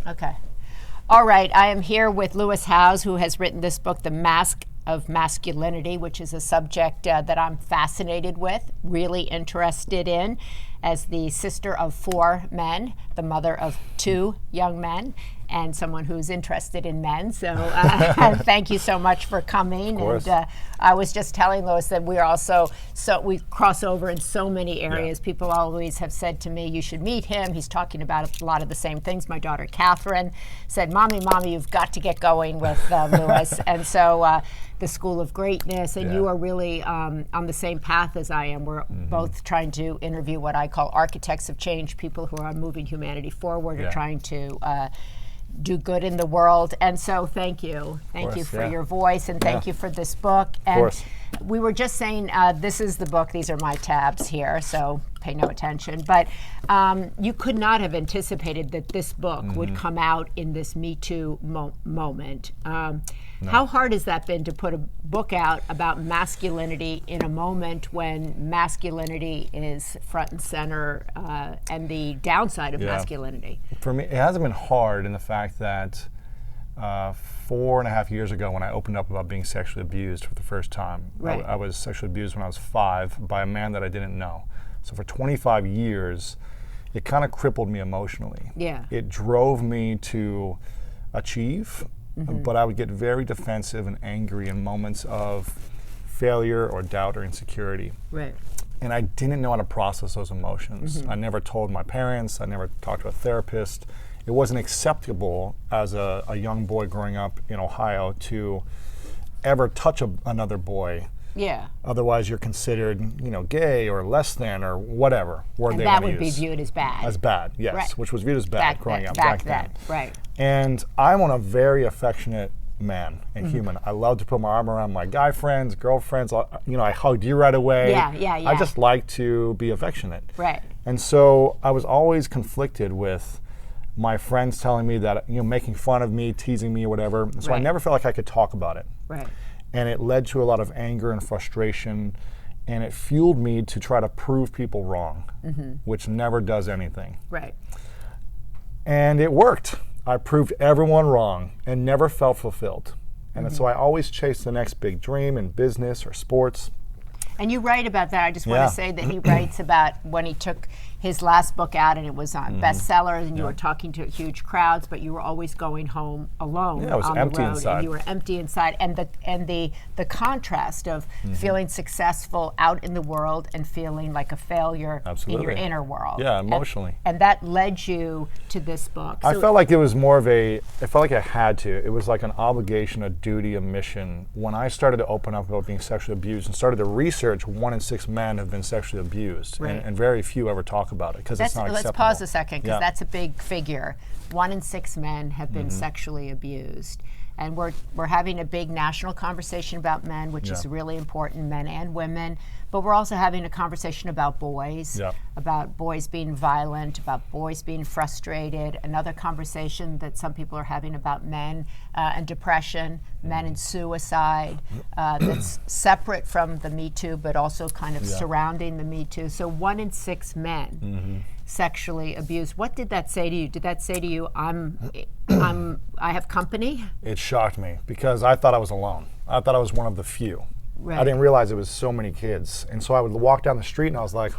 Okay. All right. I am here with Lewis Howes, who has written this book, The Mask of Masculinity, which is a subject that I'm fascinated with, really interested in, as the sister of 4 men, the mother of 2 young men, and someone who's interested in men. So thank you so much for coming. Of course. And I was just telling Lois that we're also, we cross over in so many areas. Yeah. People always have said to me, you should meet him. He's talking about a lot of the same things. My daughter Catherine said, Mommy, you've got to get going with Lewis. And so the School of Greatness, and you are really on the same path as I am. We're both trying to interview what I call architects of change, people who are moving humanity forward or trying to do good in the world. And so thank you. Thank you for your voice, and thank you for this book. And we were just saying, this is the book. These are my tabs here, so pay no attention. But you could not have anticipated that this book would come out in this Me Too moment. No. How hard has that been to put a book out about masculinity in a moment when masculinity is front and center and the downside of masculinity? For me, it hasn't been hard in the fact that 4.5 years ago, when I opened up about being sexually abused for the first time, I was sexually abused when I was 5 by a man that I didn't know. So for 25 years, it kind of crippled me emotionally. Yeah. It drove me to achieve, but I would get very defensive and angry in moments of failure or doubt or insecurity. Right. And I didn't know how to process those emotions. I never told my parents. I never talked to a therapist. It wasn't acceptable as a young boy growing up in Ohio to ever touch another boy. Yeah. Otherwise, you're considered, gay or less than or whatever word they want to use. And that would be viewed as bad. As bad, yes. Right. Which was viewed as bad growing up back then. Right. And I'm a very affectionate man and human. I love to put my arm around my guy friends, girlfriends. I hugged you right away. Yeah. I just like to be affectionate. Right. And so I was always conflicted with my friends telling me that, making fun of me, teasing me or whatever. So I never felt like I could talk about it. Right. And it led to a lot of anger and frustration, and it fueled me to try to prove people wrong, which never does anything. Right. And it worked. I proved everyone wrong and never felt fulfilled. And so I always chased the next big dream in business or sports. And you write about that. I just want to say that he writes about when he took his last book out and it was on bestsellers, and you were talking to huge crowds, but you were always going home alone I was on empty the road, inside. and you were empty inside. And the contrast of feeling successful out in the world and feeling like a failure in your inner world. Yeah, emotionally. And that led you to this book. I felt like it was more of it felt like I had to. It was like an obligation, a duty, a mission. When I started to open up about being sexually abused and started to research, 1 in 6 men have been sexually abused, and very few ever talk about it because it's not acceptable. Let's pause a second, because that's a big figure. 1 in 6 men have been sexually abused. And we're having a big national conversation about men, which is really important, men and women. But we're also having a conversation about boys, about boys being violent, about boys being frustrated. Another conversation that some people are having about men and depression, men and suicide, that's separate from the Me Too, but also kind of surrounding the Me Too. So 1 in 6 men sexually abused. What did that say to you? Did that say to you, I have company? It shocked me because I thought I was alone. I thought I was one of the few. Right. I didn't realize it was so many kids. And so I would walk down the street and I was like,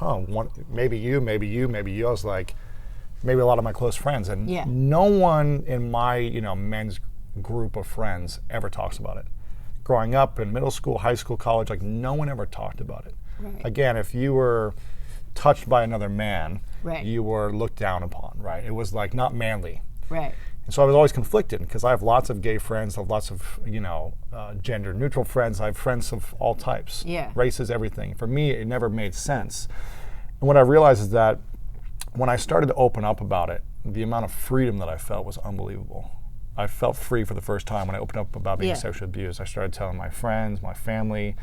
maybe you, maybe you, maybe you. I was like, maybe a lot of my close friends. And no one in my men's group of friends ever talks about it. Growing up in middle school, high school, college, no one ever talked about it. Right. Again, if you were touched by another man, you were looked down upon, right? It was not manly. Right. And so I was always conflicted because I have lots of gay friends, I have lots of, gender neutral friends, I have friends of all types, races, everything. For me, it never made sense. And what I realized is that when I started to open up about it, the amount of freedom that I felt was unbelievable. I felt free for the first time when I opened up about being sexually abused. I started telling my friends, my family,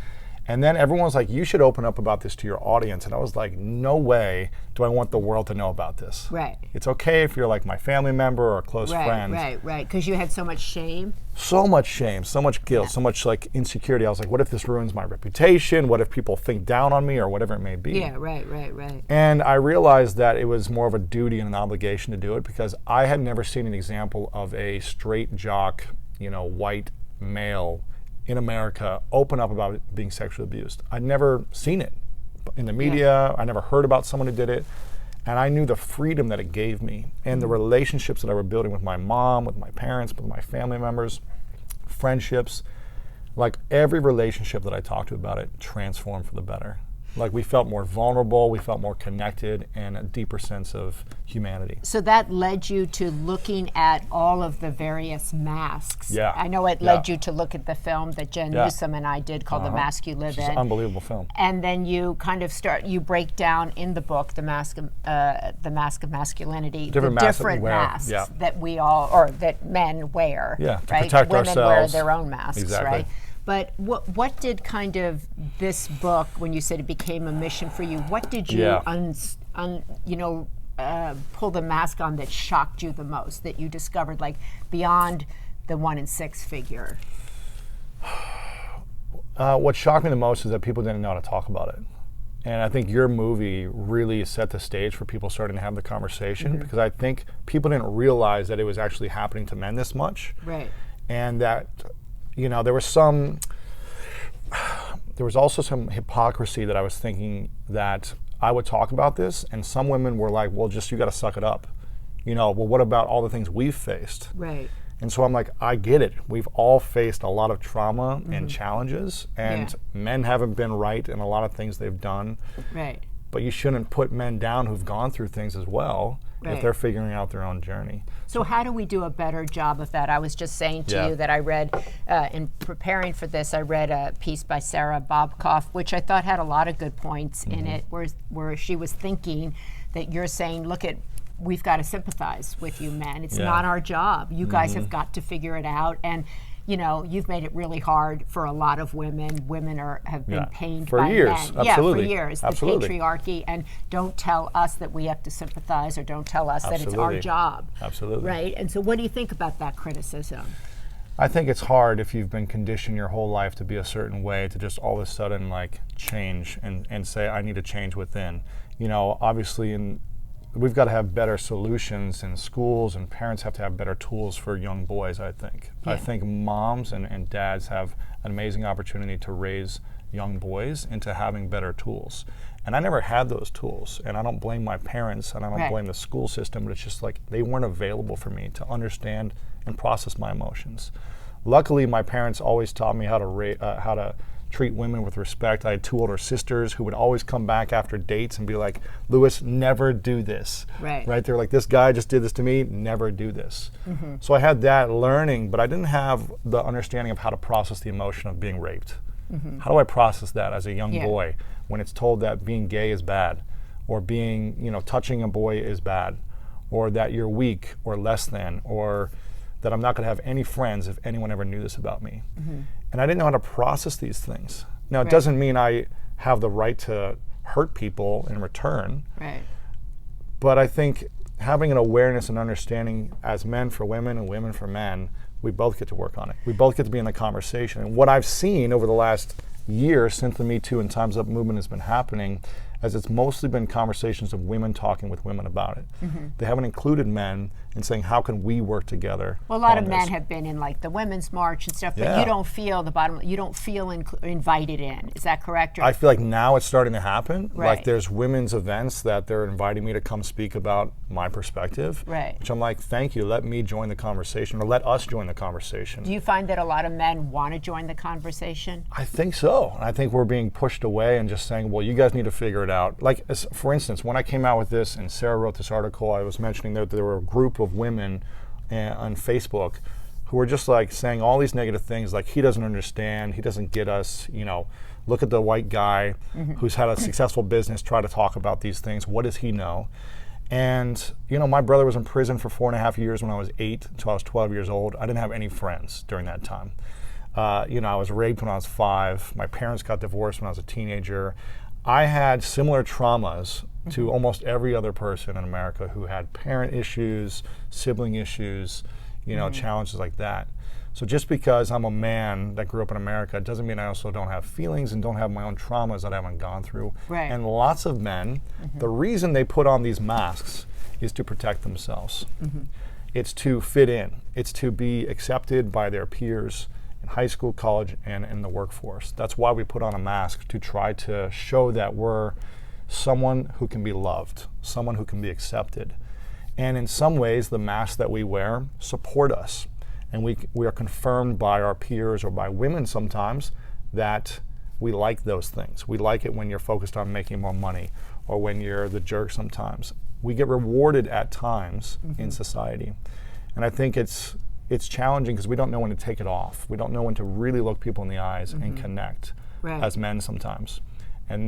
And then everyone was like, you should open up about this to your audience. And I was like, no way do I want the world to know about this. Right. It's okay if you're like my family member or a close friend. Right. Because you had so much shame. So much shame, so much guilt, so much like insecurity. I was like, what if this ruins my reputation? What if people think down on me or whatever it may be? Yeah, right. And I realized that it was more of a duty and an obligation to do it because I had never seen an example of a straight jock, white male in America open up about being sexually abused. I'd never seen it in the media. I never heard about someone who did it. And I knew the freedom that it gave me and the relationships that I were building with my mom, with my parents, with my family members, friendships. Like every relationship that I talked to about it transformed for the better. Like we felt more vulnerable, we felt more connected, and a deeper sense of humanity. So that led you to looking at all of the various masks. Yeah. I know it led you to look at the film that Jen Newsom and I did called The Mask You Live In. It's an unbelievable film. And then you kind of you break down in the book, The Mask of Masculinity, the different masks that we all, or that men wear. Yeah, to right? protect Women ourselves. wear their own masks, Exactly. right? But what did kind of this book, when you said it became a mission for you, what did you pull the mask on that shocked you the most, that you discovered, like beyond the 1 in 6 figure? What shocked me the most is that people didn't know how to talk about it. And I think your movie really set the stage for people starting to have the conversation because I think people didn't realize that it was actually happening to men this much. Right. And that there was also some hypocrisy that I was thinking that I would talk about this, and some women were like, well, just you got to suck it up. Well, what about all the things we've faced? Right. And so I'm like, I get it. We've all faced a lot of trauma and challenges, and men haven't been right in a lot of things they've done. Right. But you shouldn't put men down who've gone through things as well if they're figuring out their own journey. So how do we do a better job of that? I was just saying to you that I read, in preparing for this, I read a piece by Sarah Bobkoff, which I thought had a lot of good points in it, where she was thinking that you're saying, look at, we've got to sympathize with you men. It's not our job. You guys have got to figure it out. And you've made it really hard for a lot of women. Women have been pained for by years. men. Absolutely. Yeah, for years. Absolutely. The patriarchy, and don't tell us that we have to sympathize, or don't tell us that it's our job. Absolutely. Right? And so what do you think about that criticism? I think it's hard if you've been conditioned your whole life to be a certain way to just all of a sudden like change and say, I need to change within. Obviously we've got to have better solutions in schools, and parents have to have better tools for young boys, I think. I think moms and dads have an amazing opportunity to raise young boys into having better tools. And I never had those tools, and I don't blame my parents, and I don't blame the school system, but it's just like they weren't available for me to understand and process my emotions. Luckily, my parents always taught me how to treat women with respect. I had 2 older sisters who would always come back after dates and be like, Louis, never do this. Right? They're like, this guy just did this to me, never do this. So I had that learning, but I didn't have the understanding of how to process the emotion of being raped. How do I process that as a young boy when it's told that being gay is bad, or being, touching a boy is bad, or that you're weak or less than, or that I'm not going to have any friends if anyone ever knew this about me. And I didn't know how to process these things. Now, it doesn't mean I have the right to hurt people in return. But I think having an awareness and understanding as men for women and women for men, we both get to work on it. We both get to be in the conversation. And what I've seen over the last year since the Me Too and Time's Up movement has been happening, as it's mostly been conversations of women talking with women about it. They haven't included men in saying, how can we work together? Well, a lot of men have been in like the Women's March and stuff, but you don't feel invited in. Is that correct? I feel like now it's starting to happen. Like there's women's events that they're inviting me to come speak about my perspective. Which I'm like, thank you, let me join the conversation, or let us join the conversation. Do you find that a lot of men want to join the conversation? I think so. I think we're being pushed away and just saying, well, you guys need to figure it out. Like, for instance, when I came out with this and Sarah wrote this article, I was mentioning that there were a group of women on Facebook who were just like saying all these negative things, like he doesn't understand, he doesn't get us, look at the white guy who's had a successful business, try to talk about these things, what does he know? And my brother was in prison for 4.5 years when I was 8 until I was 12 years old. I didn't have any friends during that time. I was raped when I was 5. My parents got divorced when I was a teenager. I had similar traumas to almost every other person in America who had parent issues, sibling issues, challenges like that. So just because I'm a man that grew up in America doesn't mean I also don't have feelings and don't have my own traumas that I haven't gone through. Right. And lots of men, the reason they put on these masks is to protect themselves. It's to fit in. It's to be accepted by their peers in high school, college, and in the workforce. That's why we put on a mask, to try to show that we're someone who can be loved, someone who can be accepted. And in some ways, the masks that we wear support us. And we are confirmed by our peers or by women sometimes that we like those things. We like it when you're focused on making more money, or when you're the jerk sometimes. We get rewarded at times in society. And I think it's challenging because we don't know when to take it off. We don't know when to really look people in the eyes and connect as men sometimes. And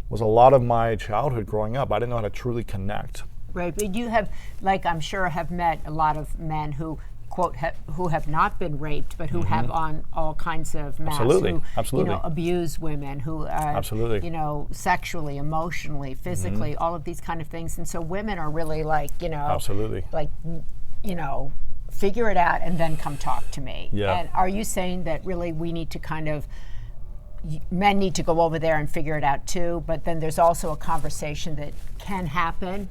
was a lot of my childhood growing up. I didn't know how to truly connect. Right, but you have, I'm sure, have met a lot of men who, quote, who have not been raped, but who have on all kinds of masks. Absolutely. Who, abuse women, who are, sexually, emotionally, physically, all of these kind of things. And so women are really figure it out and then come talk to me. Yeah. And are you saying that really we need to men need to go over there and figure it out too, but then there's also a conversation that can happen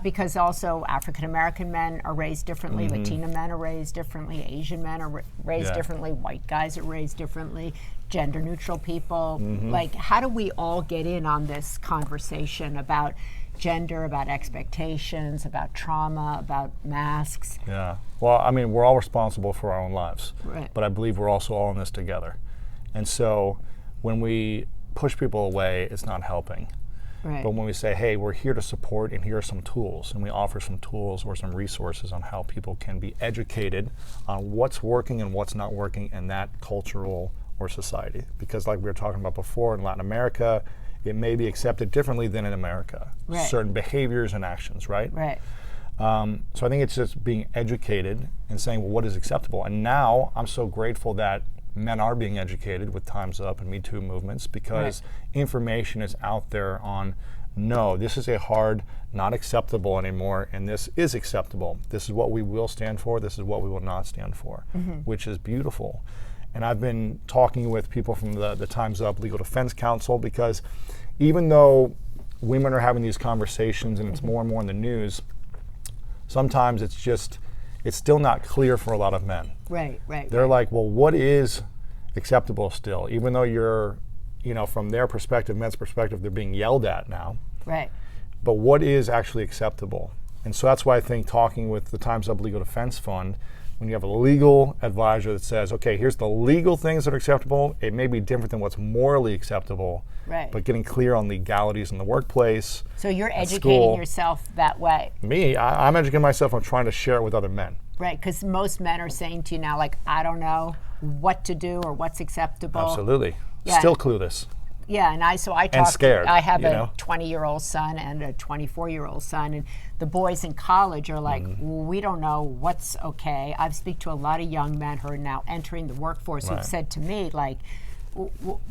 because also African American men are raised differently, Latino men are raised differently, Asian men are raised differently, white guys are raised differently, gender neutral people. How do we all get in on this conversation about gender, about expectations, about trauma, about masks? Yeah. Well, I mean, we're all responsible for our own lives, right. But I believe we're also all in this together. And so when we push people away, it's not helping. Right. But when we say, hey, we're here to support, and here are some tools, and we offer some tools or some resources on how people can be educated on what's working and what's not working in that cultural or society. Because like we were talking about before, in Latin America, it may be accepted differently than in America. Right. Certain behaviors and actions, right? Right. So I think it's just being educated and saying, well, what is acceptable? And now I'm so grateful that men are being educated with Time's Up and Me Too movements, because information is out there on, no, this is a hard, not acceptable anymore, and this is acceptable. This is what we will stand for, this is what we will not stand for, which is beautiful. And I've been talking with people from the Time's Up Legal Defense Council, because even though women are having these conversations and it's more and more in the news, sometimes it's still not clear for a lot of men. Right. They're like, well, what is acceptable still? Even though you're, from their perspective, men's perspective, they're being yelled at now. Right. But what is actually acceptable? And so that's why I think talking with the Time's Up Legal Defense Fund, when you have a legal advisor that says, okay, here's the legal things that are acceptable, it may be different than what's morally acceptable, but getting clear on legalities in the workplace. So you're educating yourself that way. Me, I'm educating myself. I'm trying to share it with other men. Right, because most men are saying to you now, I don't know what to do or what's acceptable. Absolutely. Yeah. Still clueless. Yeah, and I talk. And scared. I have a 20-year-old son and a 24-year-old son, and the boys in college are like, we don't know what's okay. I speak to a lot of young men who are now entering the workforce who've said to me,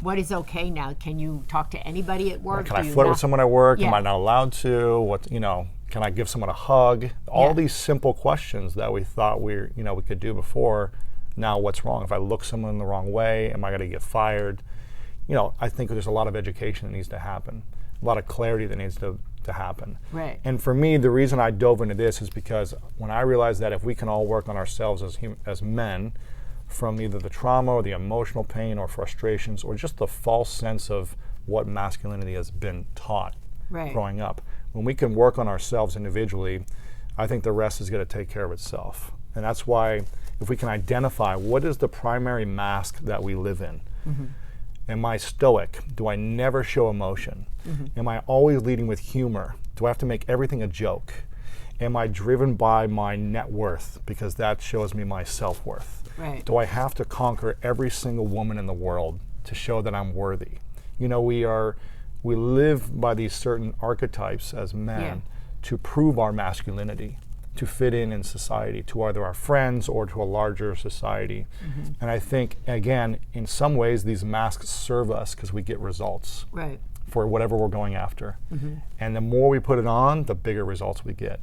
what is okay now? Can you talk to anybody at work? Can I flirt with someone at work? Am I not allowed to? Can I give someone a hug? All these simple questions that we thought we could do before. Now, what's wrong? If I look someone the wrong way, am I going to get fired? I think there's a lot of education that needs to happen, a lot of clarity that needs to happen. Right. And for me, the reason I dove into this is because when I realized that if we can all work on ourselves as men, from either the trauma or the emotional pain or frustrations or just the false sense of what masculinity has been taught growing up, when we can work on ourselves individually, I think the rest is going to take care of itself. And that's why if we can identify what is the primary mask that we live in. Am I stoic? Do I never show emotion? Am I always leading with humor? Do I have to make everything a joke? Am I driven by my net worth? Because that shows me my self-worth. Right. Do I have to conquer every single woman in the world to show that I'm worthy? We live by these certain archetypes as men to prove our masculinity, to fit in society, to either our friends or to a larger society. And I think, again, in some ways, these masks serve us because we get results for whatever we're going after. And the more we put it on, the bigger results we get.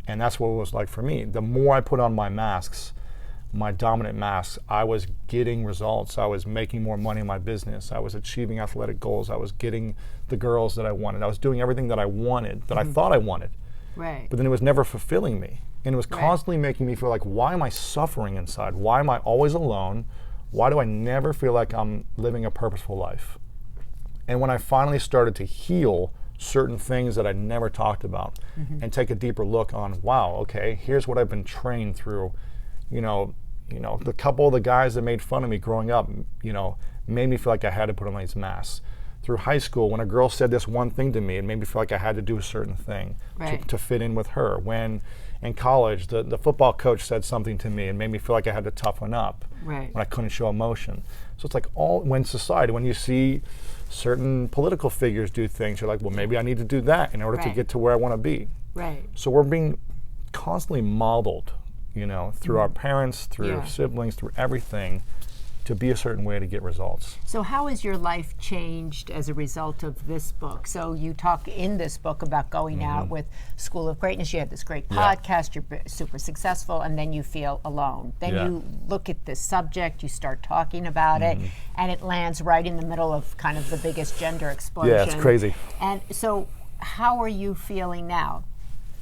And that's what it was like for me. The more I put on my masks, my dominant masks, I was getting results. I was making more money in my business. I was achieving athletic goals. I was getting the girls that I wanted. I was doing everything that I wanted, that I thought I wanted. But then it was never fulfilling me. And it was constantly making me feel like, why am I suffering inside? Why am I always alone? Why do I never feel like I'm living a purposeful life? And when I finally started to heal certain things that I never talked about and take a deeper look on, wow, okay, here's what I've been trained through. The couple of the guys that made fun of me growing up, made me feel like I had to put on these masks. Through high school, when a girl said this one thing to me, it made me feel like I had to do a certain thing to fit in with her. When in college, the football coach said something to me and made me feel like I had to toughen up when I couldn't show emotion. So it's like when you see certain political figures do things, you're like, well, maybe I need to do that in order to get to where I want to be. So we're being constantly modeled, through our parents, through our siblings, through everything, to be a certain way to get results. So how has your life changed as a result of this book? So you talk in this book about going out with School of Greatness. You had this great podcast, you're super successful, and then you feel alone. Then you look at this subject, you start talking about it, and it lands right in the middle of kind of the biggest gender explosion. Yeah, it's crazy. And so how are you feeling now?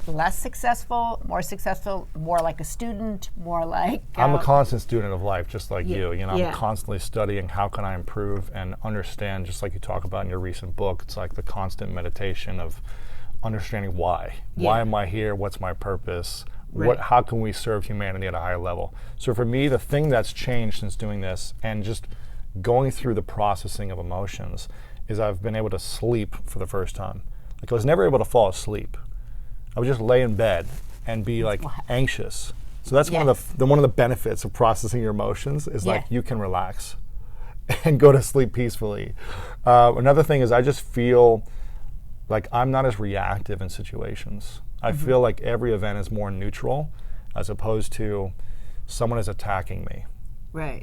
Less successful, more like a student, more like... I'm a constant student of life, just like you. I'm constantly studying how can I improve and understand, just like you talk about in your recent book. It's like the constant meditation of understanding why. Why am I here? What's my purpose? How can we serve humanity at a higher level? So for me, the thing that's changed since doing this and just going through the processing of emotions is I've been able to sleep for the first time. Like I was never able to fall asleep. I would just lay in bed and be like anxious. So that's one of the benefits of processing your emotions is like you can relax and go to sleep peacefully. Another thing is I just feel like I'm not as reactive in situations. I feel like every event is more neutral as opposed to someone is attacking me.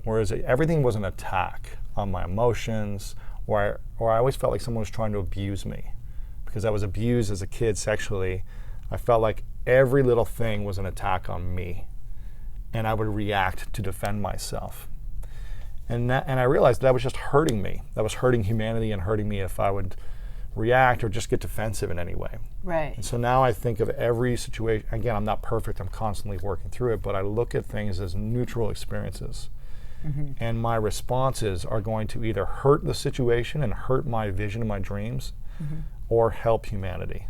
Whereas everything was an attack on my emotions, or I always felt like someone was trying to abuse me because I was abused as a kid sexually. I felt like every little thing was an attack on me, and I would react to defend myself. And I realized that was just hurting me. That was hurting humanity and hurting me if I would react or just get defensive in any way. And so now I think of every situation, again, I'm not perfect, I'm constantly working through it, but I look at things as neutral experiences. And my responses are going to either hurt the situation and hurt my vision and my dreams, or help humanity.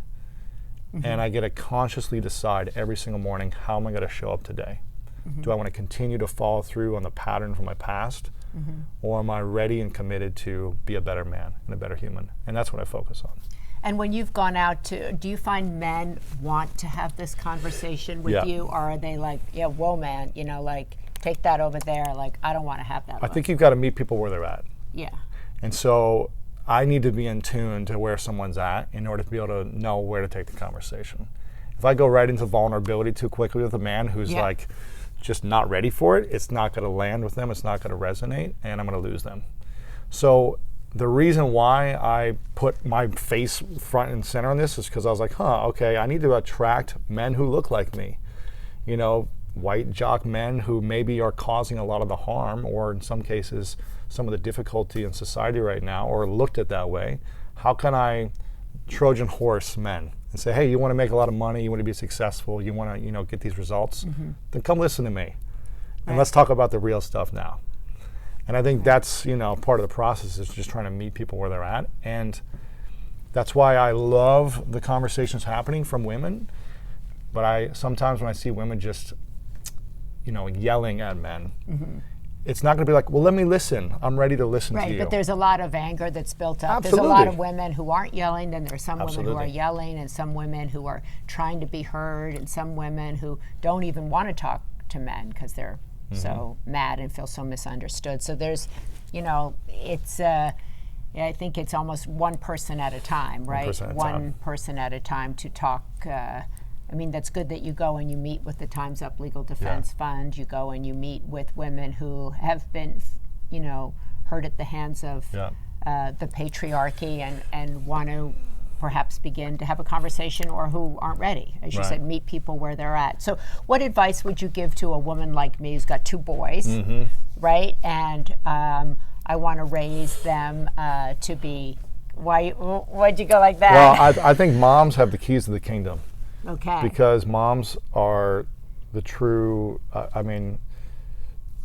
And I get to consciously decide every single morning, how am I going to show up today? Do I want to continue to follow through on the pattern from my past? Or am I ready and committed to be a better man and a better human? And that's what I focus on. And when you've gone out do you find men want to have this conversation with you? Or are they like, whoa man, like take that over there, like I don't want to have that. I think you've got to meet people where they're at. And so I need to be in tune to where someone's at in order to be able to know where to take the conversation. If I go right into vulnerability too quickly with a man who's like just not ready for it, it's not going to land with them, it's not going to resonate, and I'm going to lose them. So the reason why I put my face front and center on this is because I was like, okay, I need to attract men who look like me. White jock men who maybe are causing a lot of the harm, or in some cases some of the difficulty in society right now, or looked at that way. How can I Trojan horse men and say, hey, you want to make a lot of money, you want to be successful, you want to get these results, then come listen to me and let's talk about the real stuff now. And I think that's part of the process is just trying to meet people where they're at. And that's why I love the conversations happening from women. But sometimes when I see women just yelling at men, it's not going to be like, well, let me listen. I'm ready to listen to you. But there's a lot of anger that's built up. There's a lot of women who aren't yelling, then there's some women who are yelling, and some women who are trying to be heard, and some women who don't even want to talk to men because they're so mad and feel so misunderstood. So there's, it's, I think it's almost one person at a time, right? One person at a time to talk I mean, that's good that you go and you meet with the Time's Up Legal Defense Fund. You go and you meet with women who have been, hurt at the hands of the patriarchy and want to perhaps begin to have a conversation, or who aren't ready. As you said, meet people where they're at. So what advice would you give to a woman like me who's got 2 boys, right? And I want to raise them to be, why'd you go like that? Well, I think moms have the keys to the kingdom. Okay. Because moms are the true,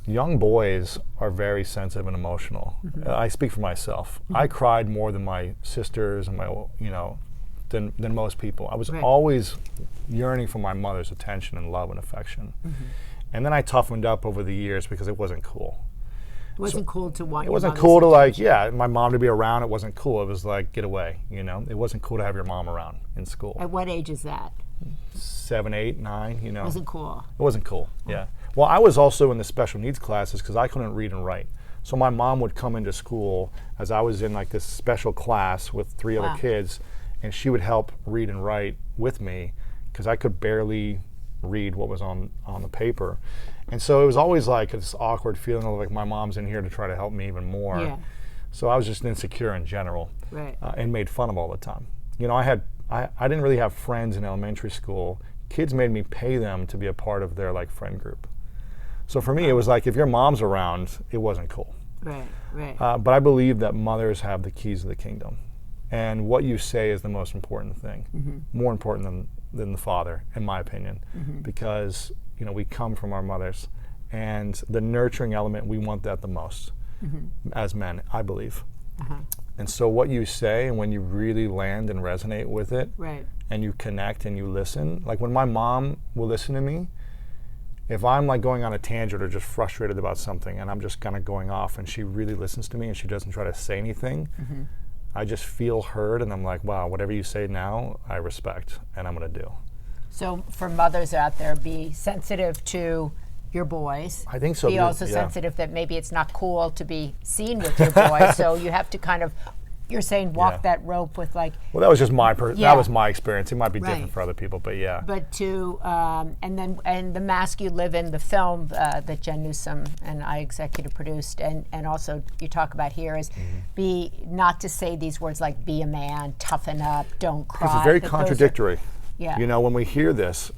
young boys are very sensitive and emotional. I speak for myself. I cried more than my sisters and than most people. I was always yearning for my mother's attention and love and affection. And then I toughened up over the years because it wasn't cool. It wasn't cool to want. It wasn't cool to my mom to be around. It wasn't cool. It was like, get away. It wasn't cool to have your mom around in school. At what age is that? 7, 8, 9. It wasn't cool. It wasn't cool. Yeah. Well, I was also in the special needs classes because I couldn't read and write. So my mom would come into school as I was in like this special class with 3 other kids, and she would help read and write with me because I could barely read what was on the paper. And so it was always like this awkward feeling of like my mom's in here to try to help me even more. Yeah. So I was just insecure in general, and made fun of all the time. I didn't really have friends in elementary school. Kids made me pay them to be a part of their like friend group. So for me, it was like if your mom's around, it wasn't cool. But I believe that mothers have the keys of the kingdom, and what you say is the most important thing, more important than the father, in my opinion, because we come from our mothers, and the nurturing element, we want that the most as men, I believe. And so what you say, and when you really land and resonate with it, and you connect and you listen, like when my mom will listen to me, if I'm like going on a tangent or just frustrated about something and I'm just kind of going off and she really listens to me and she doesn't try to say anything, I just feel heard, and I'm like, wow, whatever you say now, I respect and I'm going to do. So for mothers out there, be sensitive to your boys. I think so. Be also sensitive that maybe it's not cool to be seen with your boys, so you have to kind of, you're saying walk that rope with like. Well, that was just that was my experience. It might be different for other people, but yeah. But to and the mask you live in, the film that Jen Newsom and I executive produced, and also you talk about here is be not to say these words like be a man, toughen up, don't cry. Because it's very contradictory. Yeah. When we hear this,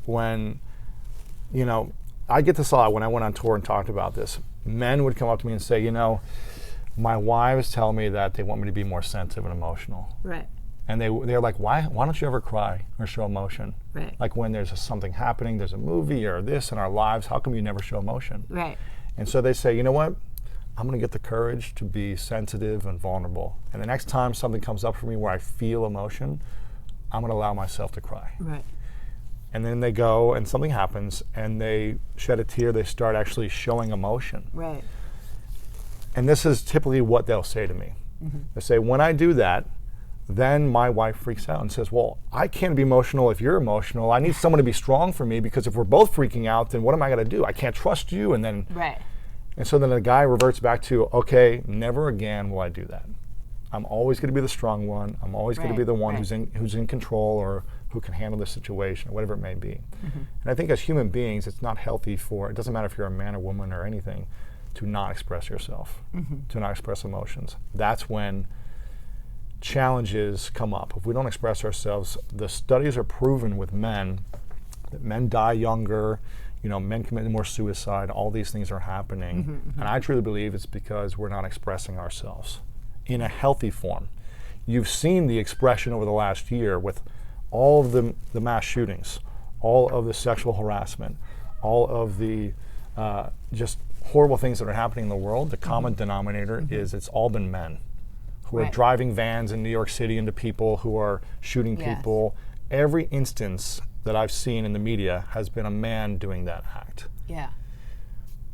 I get this a lot when I went on tour and talked about this. Men would come up to me and say, my wives tell me that they want me to be more sensitive and emotional. And they're like, why don't you ever cry or show emotion? Like when there's something happening, there's a movie or this in our lives, how come you never show emotion? And so they say, you know what? I'm going to get the courage to be sensitive and vulnerable. And the next time something comes up for me where I feel emotion, I'm going to allow myself to cry. And then they go and something happens and they shed a tear, they start actually showing emotion. And this is typically what they'll say to me. They say, when I do that, then my wife freaks out and says, well, I can't be emotional if you're emotional. I need someone to be strong for me, because if we're both freaking out, then what am I going to do? I can't trust you. And then, and so then the guy reverts back to, okay, never again will I do that. I'm always going to be the strong one. I'm always going to be the one who's in control, or who can handle the situation, or whatever it may be. And I think as human beings, it's not healthy it doesn't matter if you're a man or woman or anything, to not express yourself, to not express emotions. That's when challenges come up. If we don't express ourselves, the studies are proven with men that men die younger, men commit more suicide, all these things are happening. And I truly believe it's because we're not expressing ourselves in a healthy form. You've seen the expression over the last year with all of the mass shootings, all of the sexual harassment, all of the just horrible things that are happening in the world. The common denominator is it's all been men who are driving vans in New York City into people, who are shooting people. Every instance that I've seen in the media has been a man doing that act.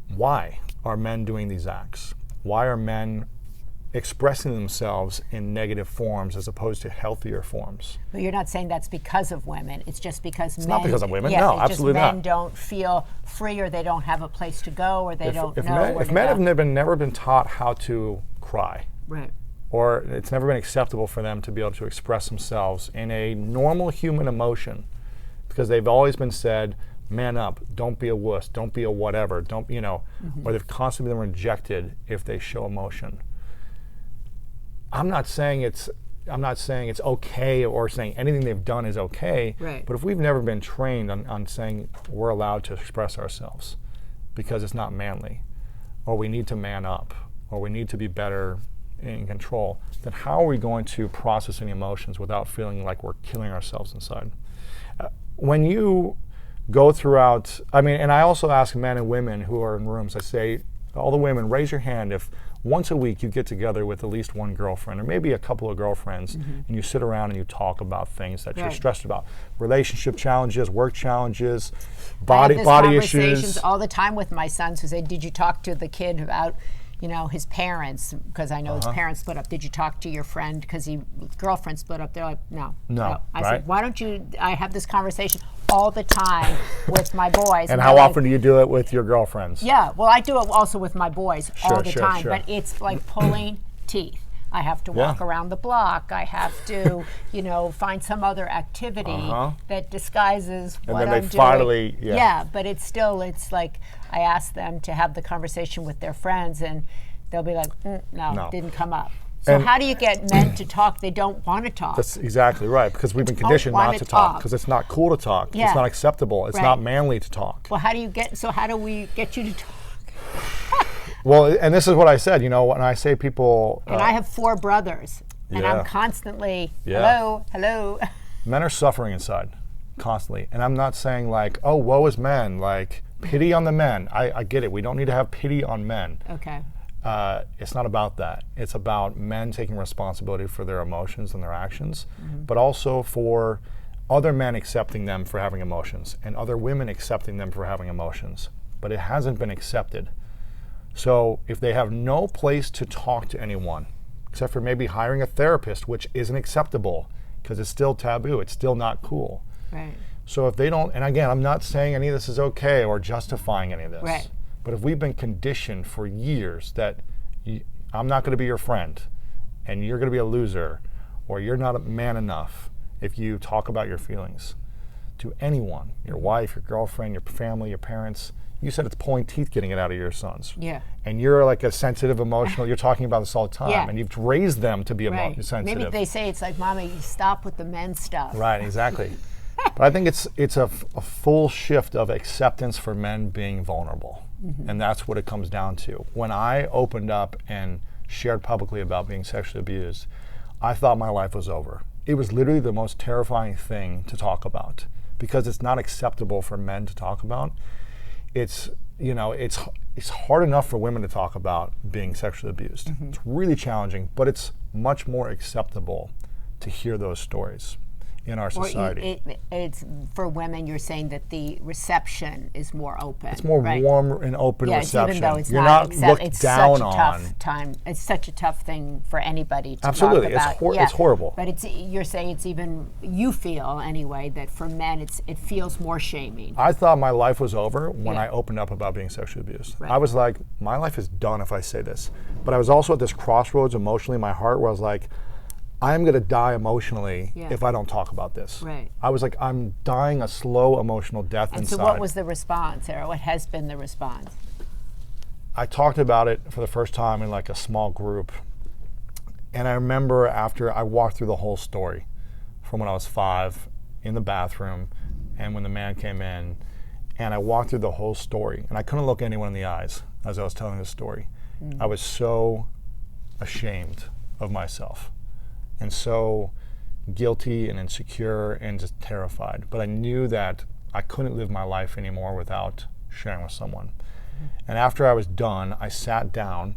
Why are men doing these acts? Why are men expressing themselves in negative forms as opposed to healthier forms? But you're not saying that's because of women. It's just because it's men. Not because of women. No, absolutely not. Men don't feel free, or they don't have a place to go, or they don't know where to go. If men have never been taught how to cry, or it's never been acceptable for them to be able to express themselves in a normal human emotion, because they've always been said, man up, don't be a wuss, don't be a whatever, don't, or they've constantly been rejected if they show emotion. I'm not saying it's okay or saying anything they've done is okay, right. But if we've never been trained on saying we're allowed to express ourselves because it's not manly, or we need to man up, or we need to be better in control, then how are we going to process any emotions without feeling like we're killing ourselves inside? When you go throughout, and I also ask men and women who are in rooms, I say, all the women, raise your hand if once a week you get together with at least one girlfriend or maybe a couple of girlfriends, and you sit around and you talk about things that you're stressed about. Relationship challenges, work challenges, body issues. I have these conversations all the time with my sons who say, did you talk to the kid about his parents, because I know his parents split up. Did you talk to your friend because his girlfriend split up? They're like, no. I said, why don't you, I have this conversation all the time with my boys. And how often do you do it with your girlfriends? Yeah, well, I do it also with my boys all the time, but it's like pulling teeth. I have to walk around the block. I have to, find some other activity that disguises what I'm doing. And then they finally, but it's like I ask them to have the conversation with their friends, and they'll be like, no, didn't come up. So how do you get men to talk? They don't want to talk. That's exactly right, because we've been conditioned not to talk, because it's not cool to talk. Yeah. It's not acceptable. It's not manly to talk. Well, how do we get you to talk? Well, and this is what I said, when I say people... And I have 4 brothers, and I'm constantly, hello. Men are suffering inside, constantly. And I'm not saying like, oh, woe is men, like pity on the men. I get it. We don't need to have pity on men. Okay. It's not about that. It's about men taking responsibility for their emotions and their actions, but also for other men accepting them for having emotions and other women accepting them for having emotions. But it hasn't been accepted. So if they have no place to talk to anyone, except for maybe hiring a therapist, which isn't acceptable because it's still taboo, it's still not cool. Right. So if they don't, and again, I'm not saying any of this is okay or justifying any of this. Right. But if we've been conditioned for years that I'm not going to be your friend and you're going to be a loser or you're not a man enough if you talk about your feelings to anyone, your wife, your girlfriend, your family, your parents, you said it's pulling teeth getting it out of your sons. Yeah. And you're like a sensitive, emotional, you're talking about this all the time, and you've raised them to be sensitive. Maybe they say it's like, Mama, you stop with the men stuff. Right, exactly. But I think it's a full shift of acceptance for men being vulnerable. And that's what it comes down to. When I opened up and shared publicly about being sexually abused, I thought my life was over. It was literally the most terrifying thing to talk about because it's not acceptable for men to talk about. It's hard enough for women to talk about being sexually abused. It's really challenging, but it's much more acceptable to hear those stories in our society. It's for women. You're saying that the reception is more open. It's more warm and open reception. Even though it's You're not looked it's down such a on. Tough time. It's such a tough thing for anybody to Absolutely, talk about. it's horrible. But you're saying it's even, you feel anyway that for men it feels more shaming. I thought my life was over when I opened up about being sexually abused. Right. I was like, my life is done if I say this. But I was also at this crossroads emotionally in my heart where I was like, I'm going to die emotionally if I don't talk about this. Right. I was like, I'm dying a slow emotional death inside. And so what was the response, Sarah? What has been the response? I talked about it for the first time in like a small group. And I remember after I walked through the whole story from when I was 5 in the bathroom and when the man came in, and I walked through the whole story and I couldn't look anyone in the eyes as I was telling the story. I was so ashamed of myself and so guilty and insecure and just terrified. But I knew that I couldn't live my life anymore without sharing with someone. And after I was done, I sat down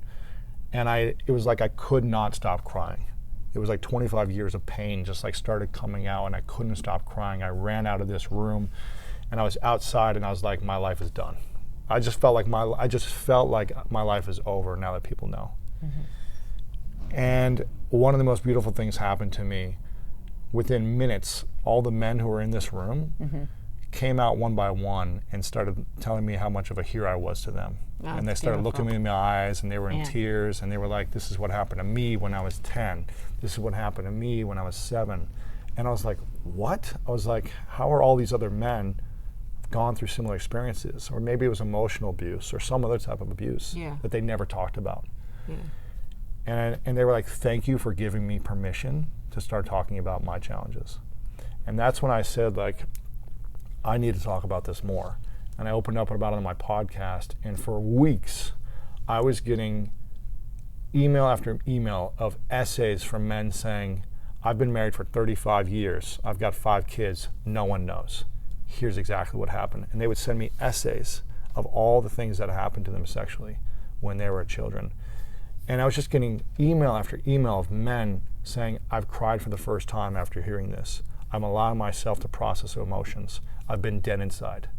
and it was like I could not stop crying. It was like 25 years of pain just like started coming out and I couldn't stop crying. I ran out of this room and I was outside and I was like, my life is done. I just felt like my life is over now that people know. And one of the most beautiful things happened to me. Within minutes, all the men who were in this room came out one by one and started telling me how much of a hero I was to them. And they started looking me in my eyes and they were in tears and they were like, this is what happened to me when I was 10. This is what happened to me when I was 7. And I was like, what? I was like, how are all these other men gone through similar experiences? Or maybe it was emotional abuse or some other type of abuse that they never talked about. And they were like, thank you for giving me permission to start talking about my challenges. And that's when I said, like, I need to talk about this more. And I opened up about it on my podcast, and for weeks I was getting email after email of essays from men saying, I've been married for 35 years, I've got 5 kids, no one knows. Here's exactly what happened. And they would send me essays of all the things that happened to them sexually when they were children. And I was just getting email after email of men saying, I've cried for the first time after hearing this. I'm allowing myself to process emotions. I've been dead inside.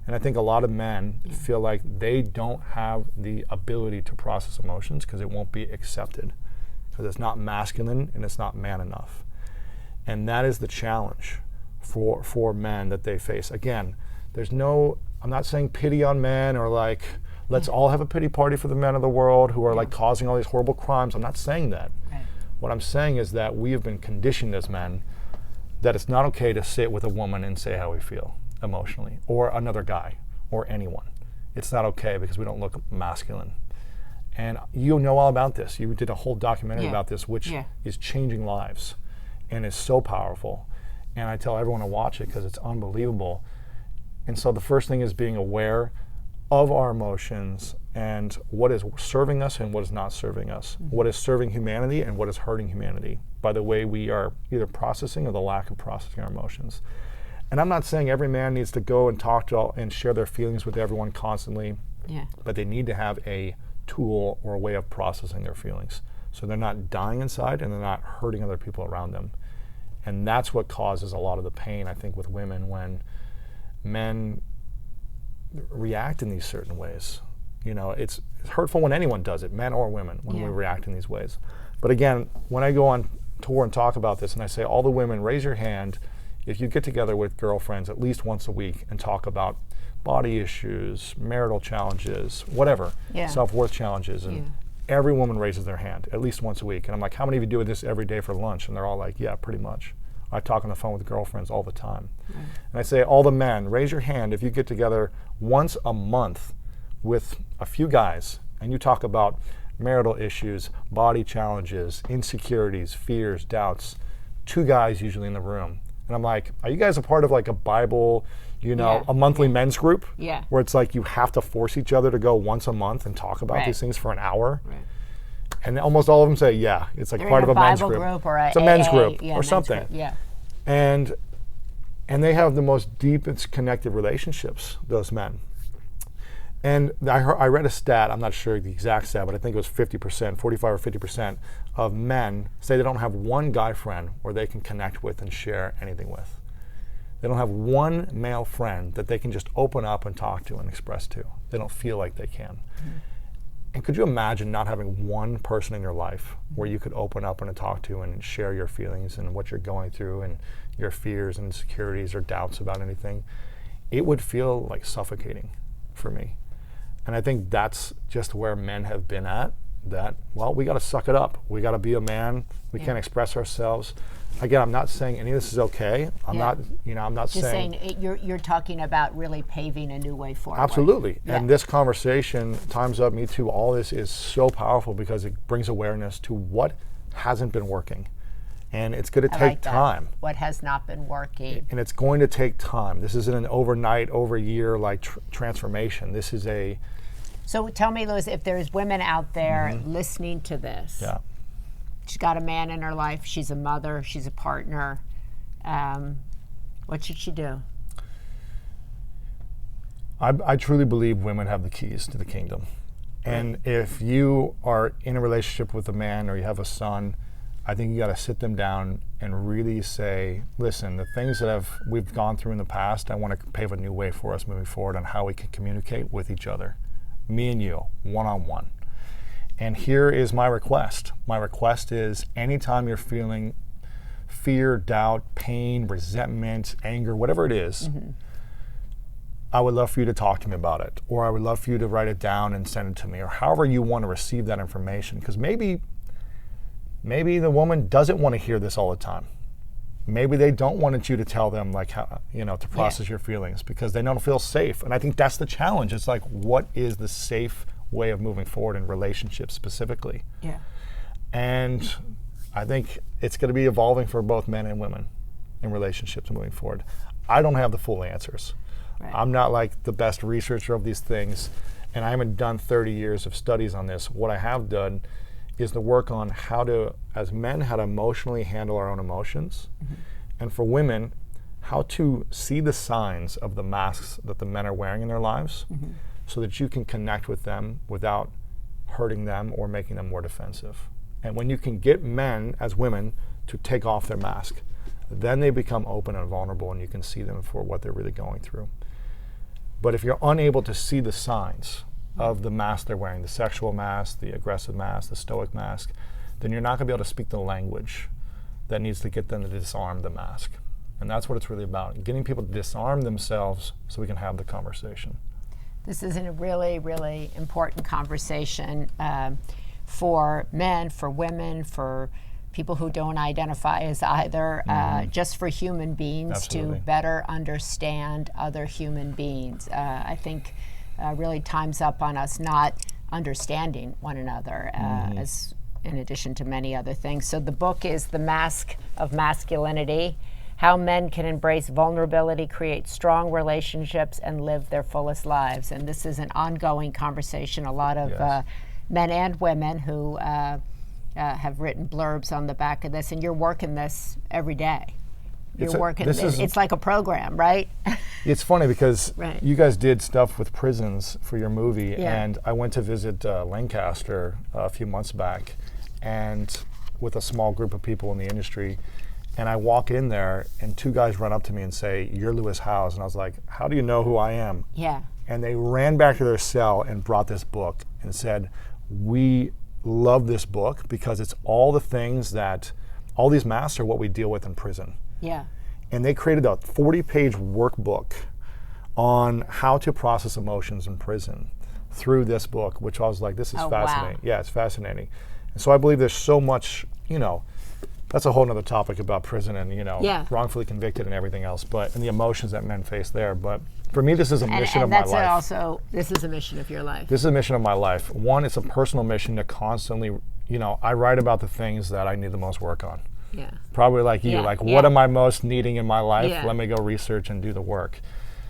And I think a lot of men feel like they don't have the ability to process emotions because it won't be accepted, because it's not masculine and it's not man enough. And that is the challenge for men that they face. Again, I'm not saying pity on men or like, let's all have a pity party for the men of the world who are like causing all these horrible crimes. I'm not saying that. Right. What I'm saying is that we have been conditioned as men that it's not okay to sit with a woman and say how we feel emotionally, or another guy, or anyone. It's not okay because we don't look masculine. And you know all about this. You did a whole documentary about this, which is changing lives and is so powerful. And I tell everyone to watch it because it's unbelievable. And so the first thing is being aware of our emotions and what is serving us and what is not serving us. What is serving humanity and what is hurting humanity by the way we are either processing or the lack of processing our emotions. And I'm not saying every man needs to go and talk to and share their feelings with everyone constantly, but they need to have a tool or a way of processing their feelings so they're not dying inside and they're not hurting other people around them. And that's what causes a lot of the pain, I think, with women when men react in these certain ways. You know, it's hurtful when anyone does it, men or women, when we react in these ways. But again, when I go on tour and talk about this and I say, all the women, raise your hand if you get together with girlfriends at least once a week and talk about body issues, marital challenges, whatever, self-worth challenges, and every woman raises their hand at least once a week. And I'm like, how many of you do this every day for lunch? And they're all like, yeah, pretty much. I talk on the phone with girlfriends all the time. And I say, all the men, raise your hand if you get together once a month with a few guys and you talk about marital issues, body challenges, insecurities, fears, doubts. 2 guys usually in the room. And I'm like, are you guys a part of like a Bible, a monthly men's group? Where it's like you have to force each other to go once a month and talk about these things for an hour? And almost all of them say, yeah, it's like part of a men's group. It's a men's group or something. And they have the most deepest connected relationships, those men. And I read a stat, I'm not sure the exact stat, but I think it was 50%, 45 or 50% of men say they don't have one guy friend where they can connect with and share anything with. They don't have one male friend that they can just open up and talk to and express to. They don't feel like they can. And could you imagine not having one person in your life where you could open up and talk to and share your feelings and what you're going through and your fears and insecurities or doubts about anything? It would feel like suffocating for me. And I think that's just where men have been at, that, well, we got to suck it up. We got to be a man. We can't express ourselves. Again, I'm not saying any of this is okay. I'm not just saying you're talking about really paving a new way forward. Absolutely. And this conversation, Time's Up, Me Too, all this is so powerful because it brings awareness to what hasn't been working. And it's going to take time. What has not been working. And it's going to take time. This isn't an overnight, over a year like transformation. This is a... So tell me, Louis, if there's women out there listening to this. She's got a man in her life. She's a mother. She's a partner. What should she do? I truly believe women have the keys to the kingdom. And if you are in a relationship with a man or you have a son, I think you got to sit them down and really say, listen, the things that we've gone through in the past, I want to pave a new way for us moving forward on how we can communicate with each other, me and you, one-on-one. And here is my request. My request is anytime you're feeling fear, doubt, pain, resentment, anger, whatever it is, I would love for you to talk to me about it, or I would love for you to write it down and send it to me, or however you want to receive that information, because maybe the woman doesn't want to hear this all the time. maybe they don't want you to tell them like how, you know, to process your feelings because they don't feel safe. And I think that's the challenge. It's like, what is the safe way of moving forward in relationships specifically? Yeah. And I think it's going to be evolving for both men and women in relationships moving forward. I don't have the full answers. Right. I'm not like the best researcher of these things, and I haven't done 30 years of studies on this. What I have done is the work on how to, as men, how to emotionally handle our own emotions, and for women, how to see the signs of the masks that the men are wearing in their lives so that you can connect with them without hurting them or making them more defensive. And when you can get men, as women, to take off their mask, then they become open and vulnerable and you can see them for what they're really going through. But if you're unable to see the signs of the mask they're wearing, the sexual mask, the aggressive mask, the stoic mask, then you're not going to be able to speak the language that needs to get them to disarm the mask. And that's what it's really about, getting people to disarm themselves so we can have the conversation. This is a really, really important conversation for men, for women, for people who don't identify as either, just for human beings. Absolutely. To better understand other human beings. I think really time's up on us not understanding one another, as in addition to many other things. So the book is The Mask of Masculinity: How Men Can Embrace Vulnerability, Create Strong Relationships, and Live Their Fullest Lives. And this is an ongoing conversation. A lot of men and women who have written blurbs on the back of this, and you're working this every day. You're working it's like a program, right? It's funny because Right. you guys did stuff with prisons for your movie, and I went to visit Lancaster a few months back, and with a small group of people in the industry, and I walk in there, and two guys run up to me and say, "You're Lewis Howes," and I was like, "How do you know who I am?" Yeah. And they ran back to their cell and brought this book and said, "We love this book because it's all the things that, all these masks are what we deal with in prison." Yeah. And they created a 40-page workbook on how to process emotions in prison through this book, which I was like, this is fascinating. Wow. Yeah, it's fascinating. And so I believe there's so much, you know, that's a whole nother topic about prison and, you know, wrongfully convicted and everything else, but, and the emotions that men face there. But for me, this is a mission of my life. And that's also, this is a mission of your life. This is a mission of my life. One, it's a personal mission to constantly, you know, I write about the things that I need the most work on. Yeah. Probably like you, what am I most needing in my life? Yeah. Let me go research and do the work.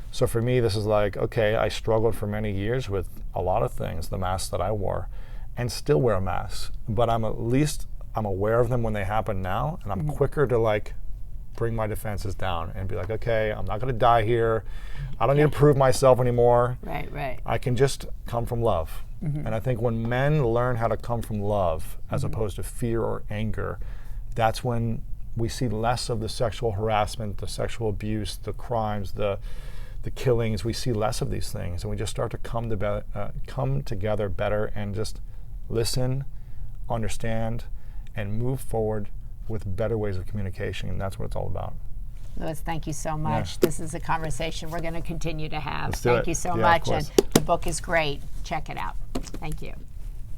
So for me, this is like, okay, I struggled for many years with a lot of things, the masks that I wore, and still wear a mask. But I'm aware of them when they happen now, and I'm quicker to like bring my defenses down and be like, okay, I'm not gonna die here. I don't need to prove myself anymore. Right. I can just come from love. And I think when men learn how to come from love as opposed to fear or anger, that's when we see less of the sexual harassment, the sexual abuse, the crimes, the killings. We see less of these things, and we just start to come together better and just listen, understand, and move forward with better ways of communication, and that's what it's all about. Lewis, thank you so much. This is a conversation we're going to continue to have. Let's do it. Thank you so Yeah, much, of and course. the book is great. Check it out. Thank you.